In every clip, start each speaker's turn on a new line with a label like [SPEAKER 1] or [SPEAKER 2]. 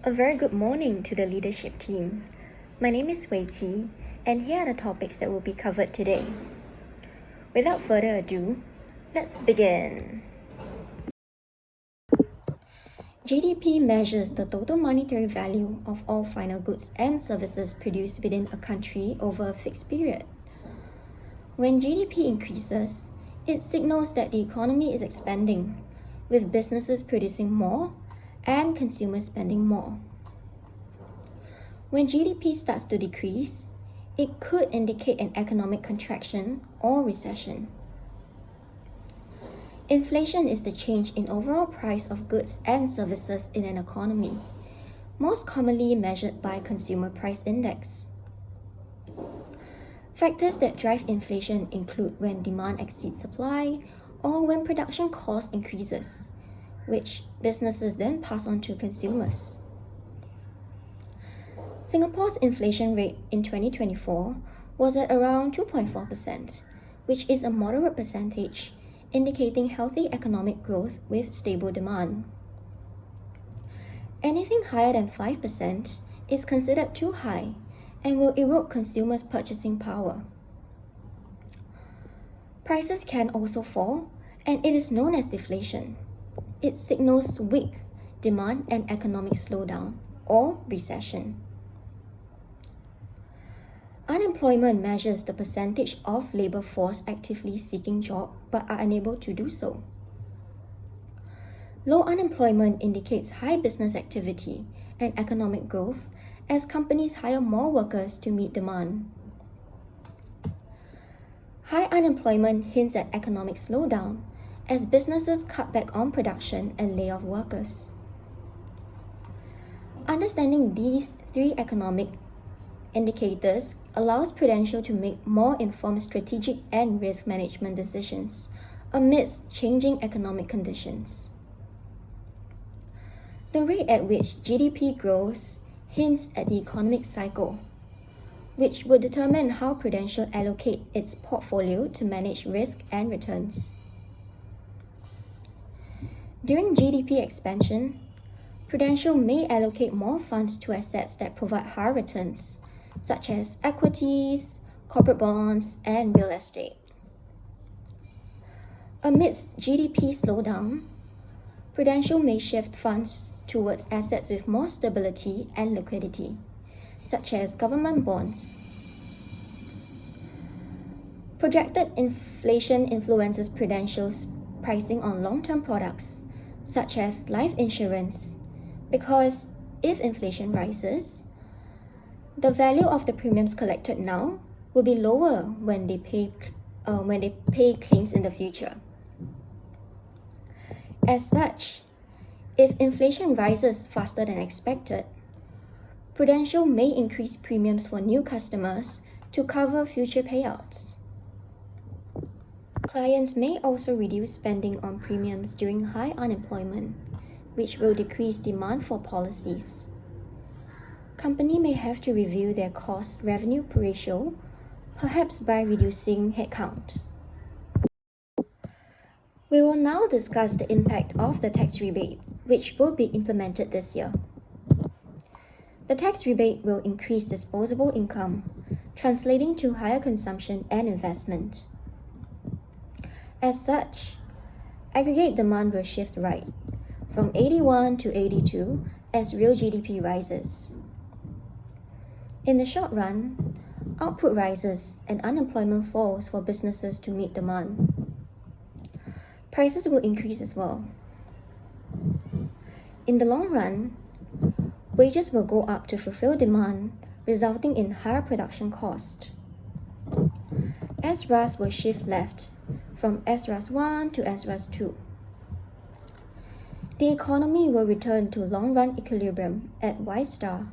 [SPEAKER 1] A very good morning to the leadership team. My name is Wei Qi, and here are the topics that will be covered today. Without further ado, let's begin. GDP measures the total monetary value of all final goods and services produced within a country over a fixed period. When GDP increases, it signals that the economy is expanding, with businesses producing more and consumers spending more. When GDP starts to decrease, it could indicate an economic contraction or recession. Inflation is the change in overall price of goods and services in an economy, most commonly measured by Consumer Price Index. Factors that drive inflation include when demand exceeds supply or when production cost increases, which businesses then pass on to consumers. Singapore's inflation rate in 2024 was at around 2.4%, which is a moderate percentage, indicating healthy economic growth with stable demand. Anything higher than 5% is considered too high and will erode consumers' purchasing power. Prices can also fall, and it is known as deflation. It signals weak demand and economic slowdown or recession. Unemployment measures the percentage of labor force actively seeking jobs but are unable to do so. Low unemployment indicates high business activity and economic growth as companies hire more workers to meet demand. High unemployment hints at economic slowdown as businesses cut back on production and lay off workers. Understanding these three economic indicators allows Prudential to make more informed strategic and risk management decisions amidst changing economic conditions. The rate at which GDP grows hints at the economic cycle, which will determine how Prudential allocate its portfolio to manage risk and returns. During GDP expansion, Prudential may allocate more funds to assets that provide higher returns, such as equities, corporate bonds, and real estate. Amidst GDP slowdown, Prudential may shift funds towards assets with more stability and liquidity, such as government bonds. Projected inflation influences Prudential's pricing on long-term products, such as life insurance, because if inflation rises, the value of the premiums collected now will be lower when they pay claims in the future. As such, if inflation rises faster than expected, Prudential may increase premiums for new customers to cover future payouts. Clients may also reduce spending on premiums during high unemployment, which will decrease demand for policies. Company may have to review their cost-revenue ratio, perhaps by reducing headcount. We will now discuss the impact of the tax rebate, which will be implemented this year. The tax rebate will increase disposable income, translating to higher consumption and investment. As such, aggregate demand will shift right, from 81 to 82 as real GDP rises. In the short run, output rises and unemployment falls for businesses to meet demand. Prices will increase as well. In the long run, wages will go up to fulfill demand, resulting in higher production cost. SRAS will shift left from SRAS 1 to SRAS 2. The economy will return to long-run equilibrium at Y star,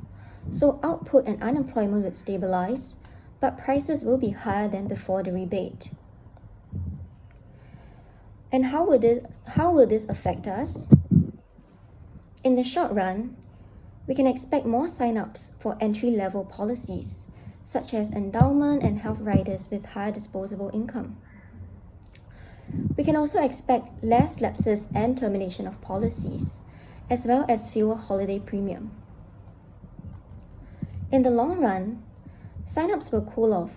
[SPEAKER 1] so output and unemployment would stabilize, but prices will be higher than before the rebate. And how will this affect us? In the short run, we can expect more sign-ups for entry-level policies, such as endowment and health riders with higher disposable income. We can also expect less lapses and termination of policies, as well as fewer holiday premium. In the long run, sign-ups will cool off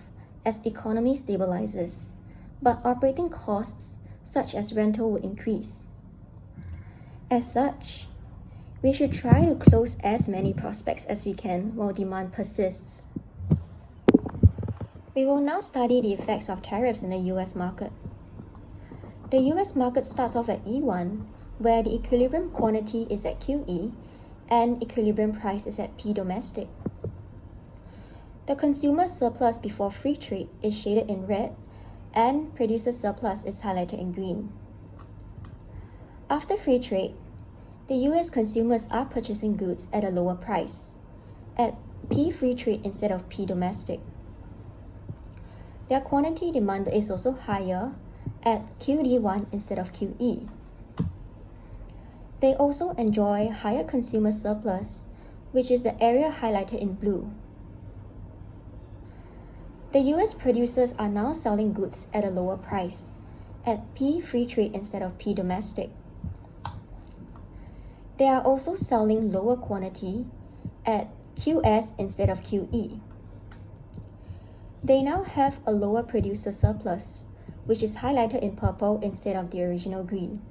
[SPEAKER 1] as economy stabilizes, but operating costs such as rental will increase. As such, we should try to close as many prospects as we can while demand persists. We will now study the effects of tariffs in the US market. The US market starts off at E1, where the equilibrium quantity is at QE and equilibrium price is at P domestic. The consumer surplus before free trade is shaded in red and producer surplus is highlighted in green. After free trade, the US consumers are purchasing goods at a lower price, at P free trade instead of P domestic. Their quantity demand is also higher at QD1 instead of QE. They also enjoy higher consumer surplus, which is the area highlighted in blue. The US producers are now selling goods at a lower price, at P free trade instead of P domestic. They are also selling lower quantity at QS instead of QE. They now have a lower producer surplus, which is highlighted in purple instead of the original green.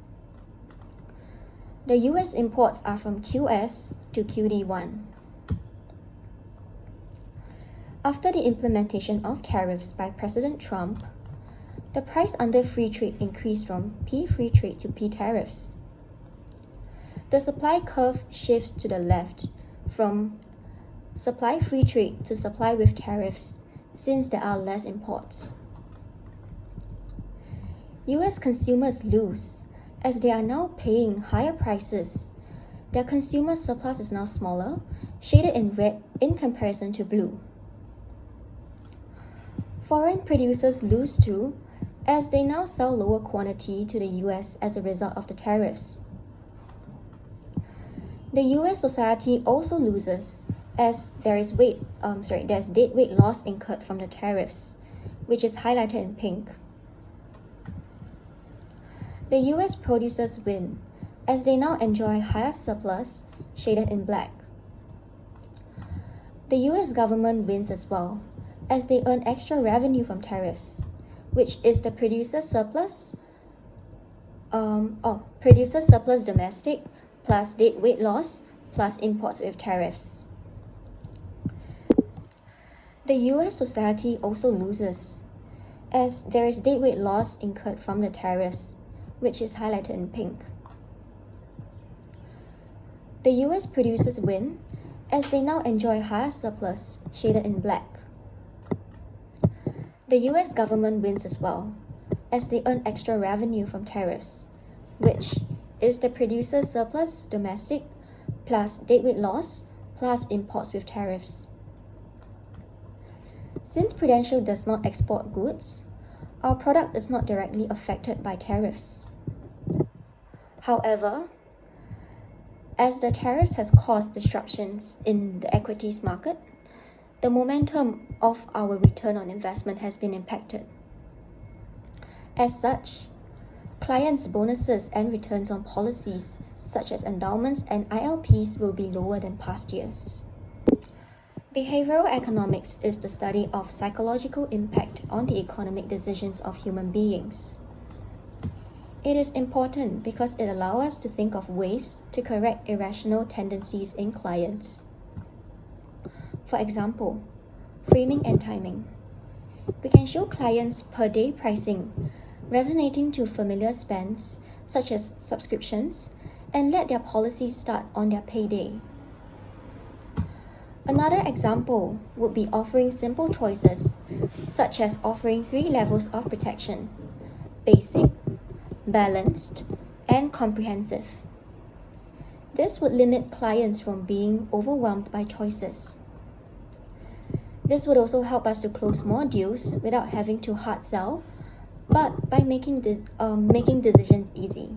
[SPEAKER 1] The US imports are from QS to QD1. After the implementation of tariffs by President Trump, the price under free trade increased from P free trade to P tariffs. The supply curve shifts to the left from supply free trade to supply with tariffs since there are less imports. US consumers lose as they are now paying higher prices. Their consumer surplus is now smaller, shaded in red in comparison to blue. Foreign producers lose too, as they now sell lower quantity to the US as a result of the tariffs. The US society also loses as there's deadweight loss incurred from the tariffs, which is highlighted in pink. The US producers win as they now enjoy higher surplus, shaded in black. The US government wins as well, as they earn extra revenue from tariffs, which is the producer surplus domestic plus deadweight loss plus imports with tariffs. The US society also loses, as there is deadweight loss incurred from the tariffs, which is highlighted in pink. The US producers win, as they now enjoy higher surplus, shaded in black. The US government wins as well, as they earn extra revenue from tariffs, which is the producer surplus domestic plus deadweight loss plus imports with tariffs. Since Prudential does not export goods, our product is not directly affected by tariffs. However, as the tariffs has caused disruptions in the equities market, the momentum of our return on investment has been impacted. As such, clients' bonuses and returns on policies such as endowments and ILPs will be lower than past years. Behavioral economics is the study of psychological impact on the economic decisions of human beings. It is important because it allows us to think of ways to correct irrational tendencies in clients. For example, framing and timing. We can show clients per day pricing resonating to familiar spends such as subscriptions and let their policies start on their payday. Another example would be offering simple choices such as offering 3 levels of protection: basic, balanced, and comprehensive. This would limit clients from being overwhelmed by choices. This would also help us to close more deals without having to hard sell, but by making decisions easy.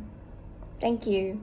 [SPEAKER 1] Thank you.